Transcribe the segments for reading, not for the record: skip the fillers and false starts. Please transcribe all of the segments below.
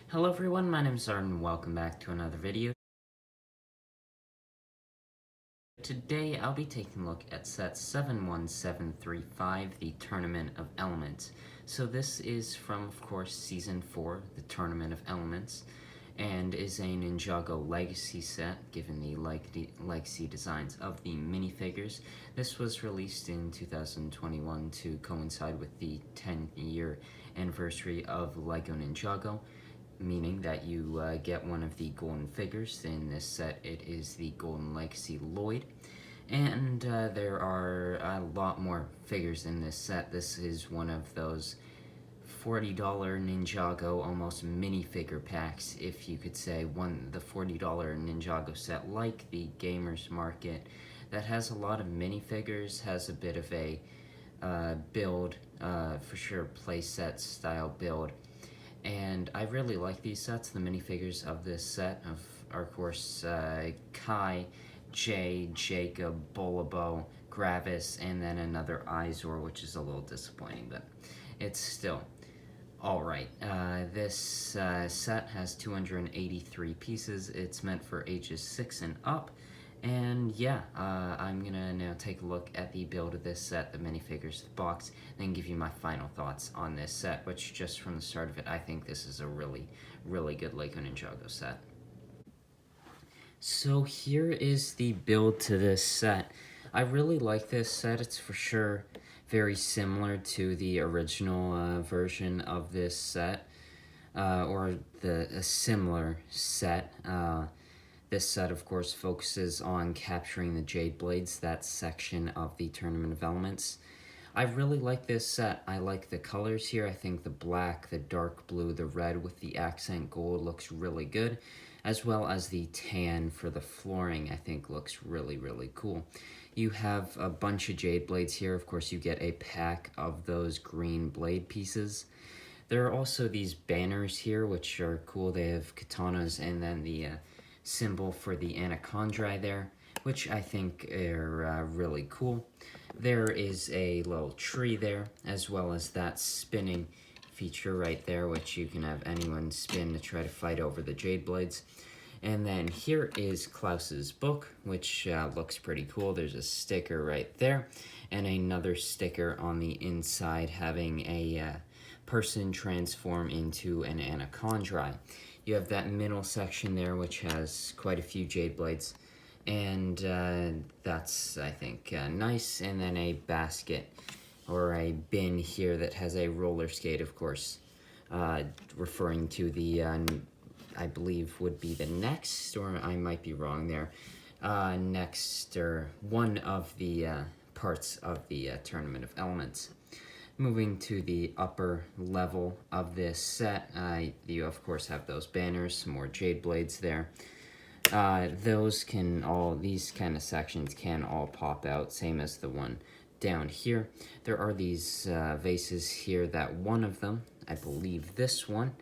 Hello everyone, my name is Zard and welcome back to another video. Today I'll be taking a look at set 71735, the Tournament of Elements. So this is from, of course, Season 4, the Tournament of Elements, and is a Ninjago Legacy set, given the legacy designs of the minifigures. This was released in 2021 to coincide with the 10-year anniversary of LEGO Ninjago, meaning that you get one of the golden figures. In this set, it is the Golden Legacy Lloyd. And there are a lot more figures in this set. This is one of those $40 Ninjago almost minifigure packs, if you could say. The $40 Ninjago set, like the Gamers Market, that has a lot of minifigures, has a bit of a build, for sure, playset style build. And I really like these sets. The minifigures of this set are, of course, Kai, Jay, Jacob, Bolabo, Gravis, and then another Izor, which is a little disappointing, but it's still alright. This set has 283 pieces. It's meant for ages 6 and up. And yeah, I'm gonna now take a look at the build of this set, the minifigures, the box, then give you my final thoughts on this set, which just from the start of it, I think this is a really, really good LEGO Ninjago set. So here is the build to this set. I really like this set. It's for sure very similar to the original version of this set, or a similar set. This set, of course, focuses on capturing the Jade Blades, that section of the Tournament of Elements. I really like this set. I like the colors here. I think the black, the dark blue, the red with the accent gold looks really good, as well as the tan for the flooring, I think looks really, really cool. You have a bunch of Jade Blades here. Of course, you get a pack of those green blade pieces. There are also these banners here, which are cool. They have katanas and then the symbol for the anacondrae there, which I think are really cool. There is a little tree there, as well as that spinning feature right there, which you can have anyone spin to try to fight over the Jade Blades. And then here is Klaus's book, which looks pretty cool. There's a sticker right there, and another sticker on the inside having a person transform into an anacondrae. You have that middle section there, which has quite a few Jade Blades, and that's, I think, nice. And then a basket or a bin here that has a roller skate, of course, referring to the, I believe would be the next, or I might be wrong there, next, or one of the parts of the Tournament of Elements. Moving to the upper level of this set, you of course have those banners, some more Jade Blades there. These kind of sections can all pop out, same as the one down here. There are these vases here that one of them, I believe this one,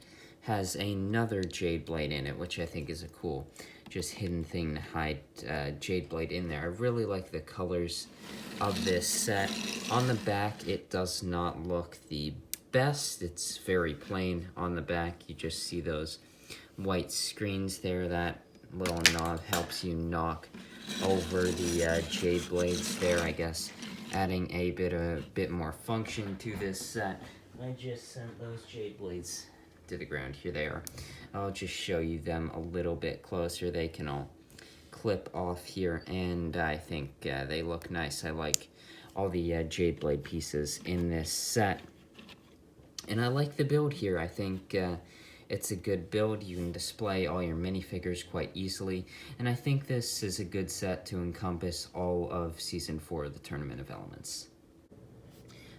has another Jade Blade in it, which I think is a cool, just hidden thing to hide Jade Blade in there. I really like the colors of this set. On the back, it does not look the best. It's very plain on the back. You just see those white screens there. That little knob helps you knock over the Jade Blades there, I guess, adding a bit more function to this set. I just sent those Jade Blades to the ground. Here they are. I'll just show you them a little bit closer. They can all clip off here, and I think they look nice. I like all the Jade Blade pieces in this set, and I like the build here. I think it's a good build. You can display all your minifigures quite easily, and I think this is a good set to encompass all of Season 4 of the Tournament of Elements.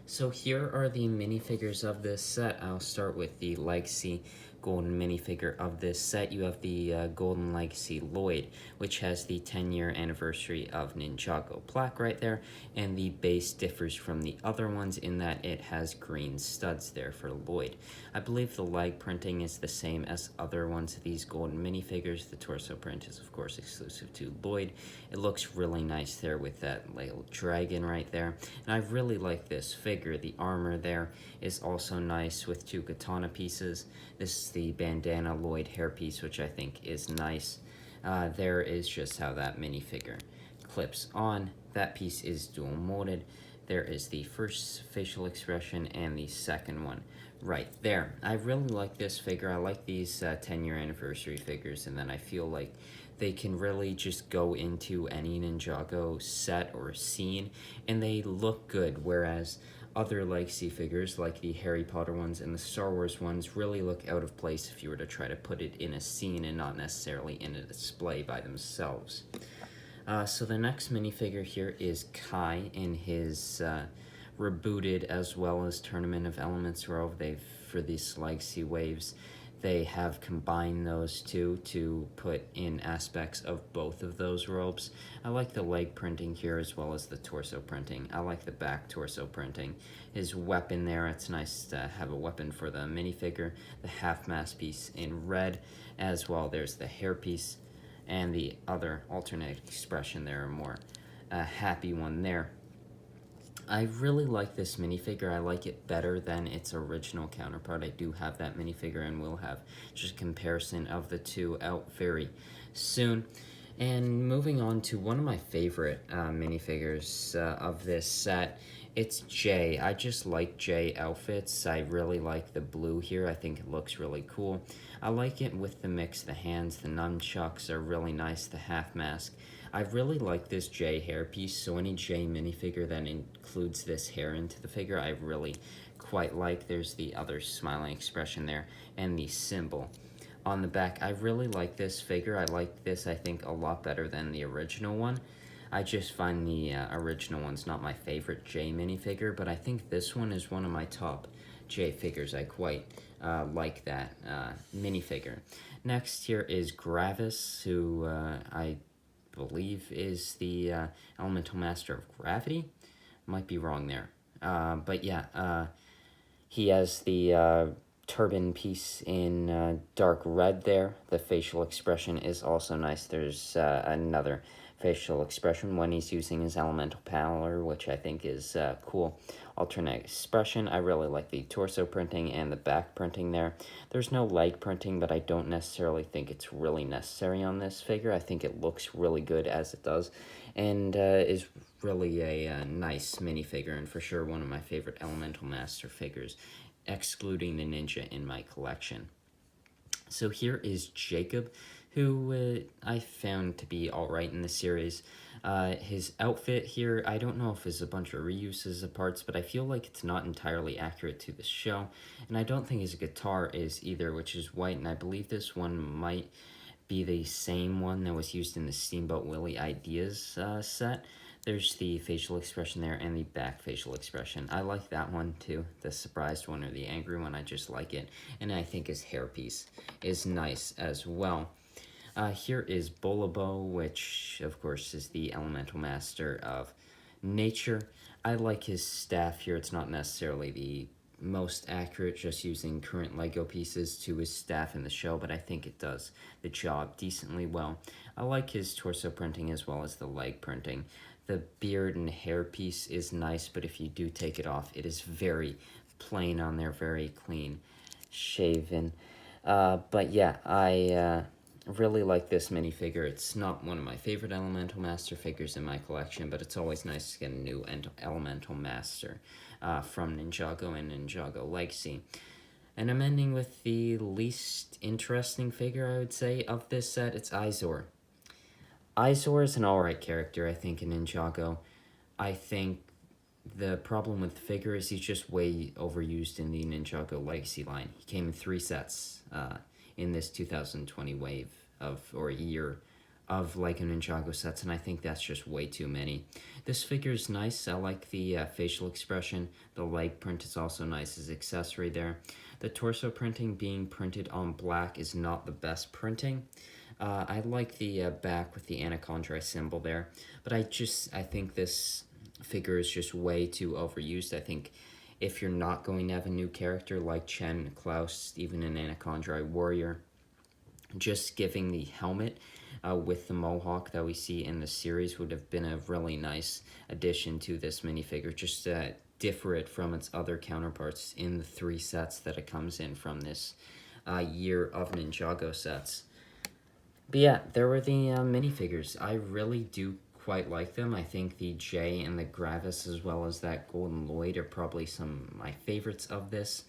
So here are the minifigures of this set. I'll start with the Legacy Golden minifigure of this set. You have the Golden Legacy Lloyd, which has the 10-year anniversary of Ninjago plaque right there, and the base differs from the other ones in that it has green studs there for Lloyd. I believe the leg printing is the same as other ones of these golden minifigures. The torso print is, of course, exclusive to Lloyd. It looks really nice there with that little dragon right there, and I really like this figure. The armor there is also nice with two katana pieces. This is the bandana Lloyd hairpiece, which I think is nice. There is just how that minifigure clips on. That piece is dual molded. There is the first facial expression and the second one right there. I really like this figure. I like these 10-year anniversary figures, and then I feel like they can really just go into any Ninjago set or scene, and they look good, whereas other legacy figures, like the Harry Potter ones and the Star Wars ones, really look out of place if you were to try to put it in a scene and not necessarily in a display by themselves. So the next minifigure here is Kai in his rebooted as well as Tournament of Elements robe. For these legacy waves, they have combined those two to put in aspects of both of those robes. I like the leg printing here as well as the torso printing. I like the back torso printing. His weapon there, it's nice to have a weapon for the minifigure. The half mask piece in red as well. There's the hair piece and the other alternate expression there, a more happy one there. I really like this minifigure. I like it better than its original counterpart. I do have that minifigure and will have just a comparison of the two out very soon. And moving on to one of my favorite minifigures of this set, it's Jay. I just like Jay outfits. I really like the blue here. I think it looks really cool. I like it with the mix. The hands, the nunchucks are really nice. The half mask. I really like this Jay hairpiece, so any Jay minifigure that includes this hair into the figure, I really quite like. There's the other smiling expression there, and the symbol on the back. I really like this figure. I like this, I think, a lot better than the original one. I just find the original one's not my favorite Jay minifigure, but I think this one is one of my top Jay figures. I quite like that minifigure. Next here is Gravis, who I believe is the Elemental Master of Gravity. Might be wrong there. But yeah, he has the turban piece in dark red there. The facial expression is also nice. There's another facial expression when he's using his elemental power, which I think is cool. Alternate expression. I really like the torso printing and the back printing there. There's no leg printing, but I don't necessarily think it's really necessary on this figure. I think it looks really good as it does, and is really a nice minifigure, and for sure one of my favorite Elemental Master figures, excluding the Ninja in my collection. So here is Jacob, who I found to be alright in the series. His outfit here, I don't know if it's a bunch of reuses of parts, but I feel like it's not entirely accurate to the show. And I don't think his guitar is either, which is white, and I believe this one might be the same one that was used in the Steamboat Willie Ideas set. There's the facial expression there and the back facial expression. I like that one too, the surprised one or the angry one. I just like it. And I think his hairpiece is nice as well. Here is Bolabo, which of course is the Elemental Master of Nature. I like his staff here. It's not necessarily the most accurate, just using current Lego pieces to his staff in the show, but I think it does the job decently well. I like his torso printing as well as the leg printing. The beard and hair piece is nice, but if you do take it off, it is very plain on there, very clean shaven. But yeah, I really like this minifigure. It's not one of my favorite Elemental Master figures in my collection, but it's always nice to get a new Elemental Master from Ninjago and Ninjago Legacy. And I'm ending with the least interesting figure, I would say, of this set. It's Izor. Izor is an alright character, I think, in Ninjago. I think the problem with the figure is he's just way overused in the Ninjago Legacy line. He came in 3 sets in this 2020 wave or year of Lego Ninjago sets, and I think that's just way too many. This figure is nice. I like the facial expression. The leg print is also nice as accessory there. The torso printing being printed on black is not the best printing. I like the back with the Anaconda symbol there, but I think this figure is just way too overused. I think if you're not going to have a new character like Chen, Klaus, even an Anaconda warrior, just giving the helmet with the mohawk that we see in the series would have been a really nice addition to this minifigure, just to differ it from its other counterparts in the 3 sets that it comes in from this year of Ninjago sets. But yeah, there were the minifigures. I really do quite like them. I think the Jay and the Gravis, as well as that Golden Lloyd, are probably some of my favorites of this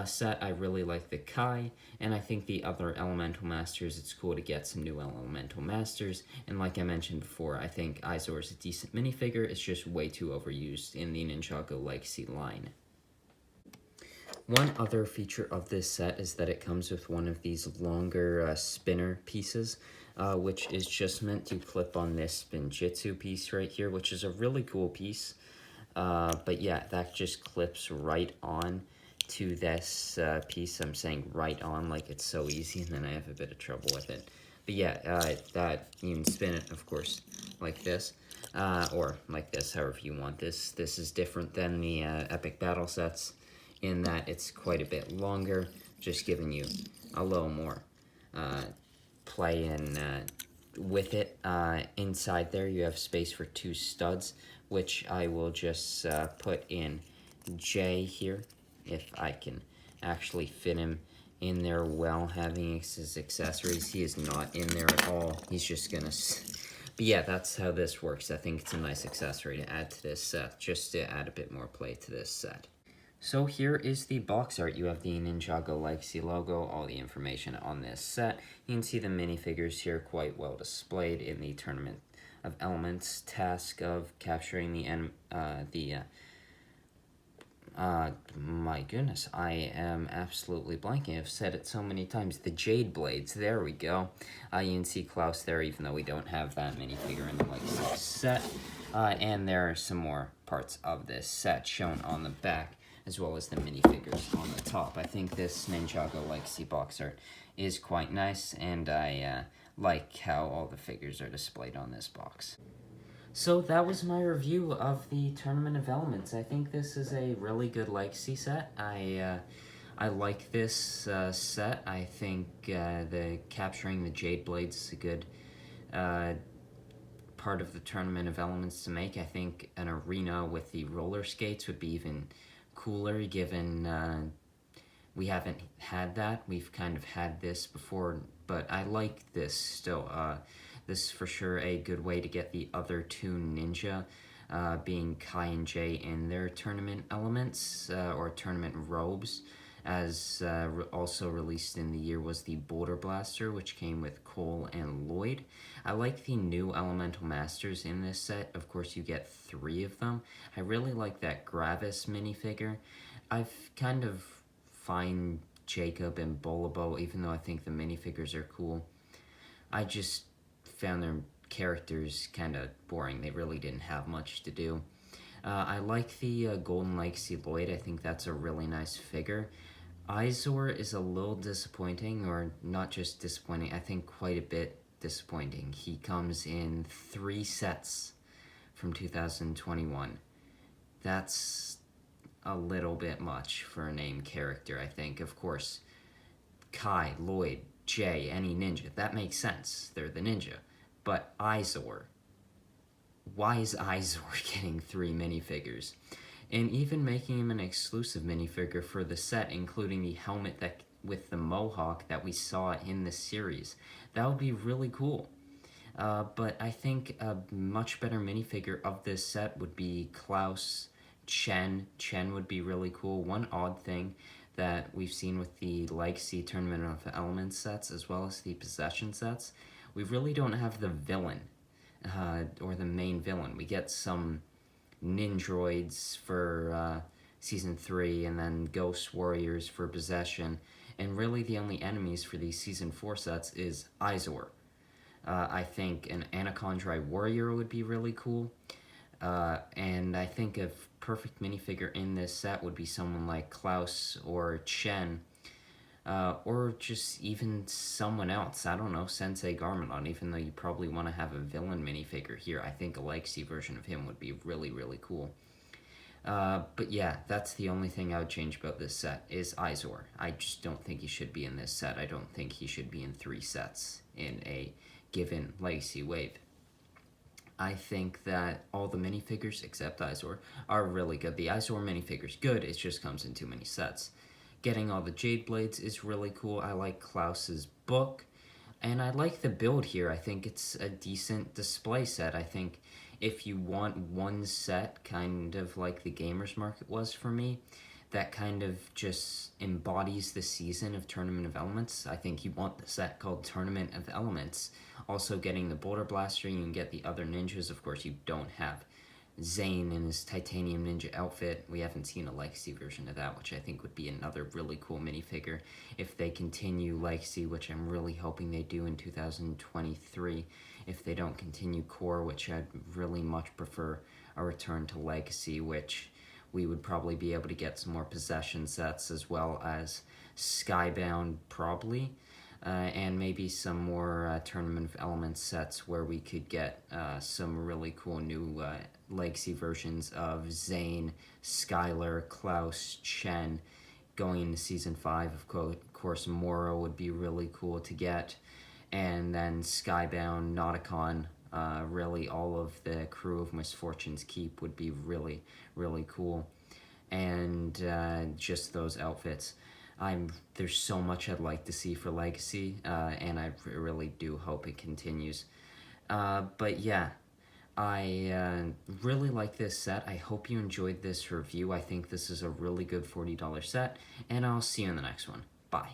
set. I really like the Kai, and I think the other Elemental Masters, it's cool to get some new Elemental Masters. And like I mentioned before, I think Izor is a decent minifigure. It's just way too overused in the Ninjago Legacy line. One other feature of this set is that it comes with one of these longer spinner pieces, which is just meant to clip on this Spinjitzu piece right here, which is a really cool piece. But yeah, that just clips right on to this piece. I'm saying right on like it's so easy, and then I have a bit of trouble with it. But yeah, that you can spin it, of course, like this. Or like this, however you want this. This is different than the Epic Battle sets in that it's quite a bit longer, just giving you a little more play in with it. Inside there you have space for 2 studs, which I will just put in J here, if I can actually fit him in there well, having his accessories. He is not in there at all. He's just gonna... But yeah, that's how this works. I think it's a nice accessory to add to this set, just to add a bit more play to this set. So here is the box art. You have the Ninjago Legacy logo, all the information on this set. You can see the minifigures here quite well displayed in the Tournament of Elements task of capturing my goodness, I am absolutely blanking. I've said it so many times. The Jade Blades, there we go. You can see Klaus there, even though we don't have that minifigure in the Legacy set. And there are some more parts of this set shown on the back, as well as the minifigures on the top. I think this Ninjago Legacy box art is quite nice, and I like how all the figures are displayed on this box. So that was my review of the Tournament of Elements. I think this is a really good Legacy set. I like this set. I think the capturing the Jade Blades is a good part of the Tournament of Elements to make. I think an arena with the roller skates would be even cooler, given we haven't had that. We've kind of had this before, but I like this still. This is for sure a good way to get the other 2 ninja, being Kai and Jay, in their tournament elements, or tournament robes. As also released in the year was the Boulder Blaster, which came with Cole and Lloyd. I like the new Elemental Masters in this set. Of course, you get 3 of them. I really like that Gravis minifigure. I've kind of find Jacob and Bolobo, even though I think the minifigures are cool. I just found their characters kind of boring. They really didn't have much to do. I like the Golden Legacy Lloyd. I think that's a really nice figure. Izor is a little disappointing, or not just disappointing, I think quite a bit disappointing. He comes in 3 sets from 2021. That's a little bit much for a named character, I think. Of course, Kai, Lloyd, Jay, any ninja, that makes sense. They're the ninja. But Izor, why is Izor getting 3 minifigures? And even making him an exclusive minifigure for the set, including the helmet that with the mohawk that we saw in the series. That would be really cool. But I think a much better minifigure of this set would be Klaus Chen. Chen would be really cool. One odd thing that we've seen with the Legacy Tournament of Elements sets, as well as the Possession sets, we really don't have the villain, or the main villain. We get some Ninjroids for Season 3, and then Ghost Warriors for Possession, and really the only enemies for these Season 4 sets is Izor. I think an Anacondri Warrior would be really cool, and I think a perfect minifigure in this set would be someone like Klaus or Chen, or just even someone else. I don't know, Sensei Garmadon, even though you probably want to have a villain minifigure here. I think a Legacy version of him would be really, really cool. But yeah, that's the only thing I would change about this set, is Izor. I just don't think he should be in this set. I don't think he should be in 3 sets in a given Legacy wave. I think that all the minifigures, except Izor, are really good. The Izor minifigure's good, it just comes in too many sets. Getting all the Jade Blades is really cool. I like Klaus's book. And I like the build here. I think it's a decent display set. I think if you want one set, kind of like the Gamers Market was for me, that kind of just embodies the season of Tournament of Elements, I think you want the set called Tournament of Elements. Also getting the Boulder Blaster, you can get the other ninjas. Of course, you don't have Zane in his Titanium Ninja outfit. We haven't seen a Legacy version of that, which I think would be another really cool minifigure if they continue Legacy, which I'm really hoping they do in 2023. If they don't continue Core, which I'd really much prefer a return to Legacy, which we would probably be able to get some more possession sets as well as Skybound, probably. And maybe some more Tournament of Elements sets where we could get some really cool new Legacy versions of Zane, Skylar, Klaus, Chen. Going into Season 5, of course, Moro would be really cool to get. And then Skybound, Nauticon, really all of the crew of Misfortune's Keep would be really, really cool. And just those outfits. There's so much I'd like to see for Legacy, and I really do hope it continues. But yeah, I really like this set. I hope you enjoyed this review. I think this is a really good $40 set, and I'll see you in the next one. Bye.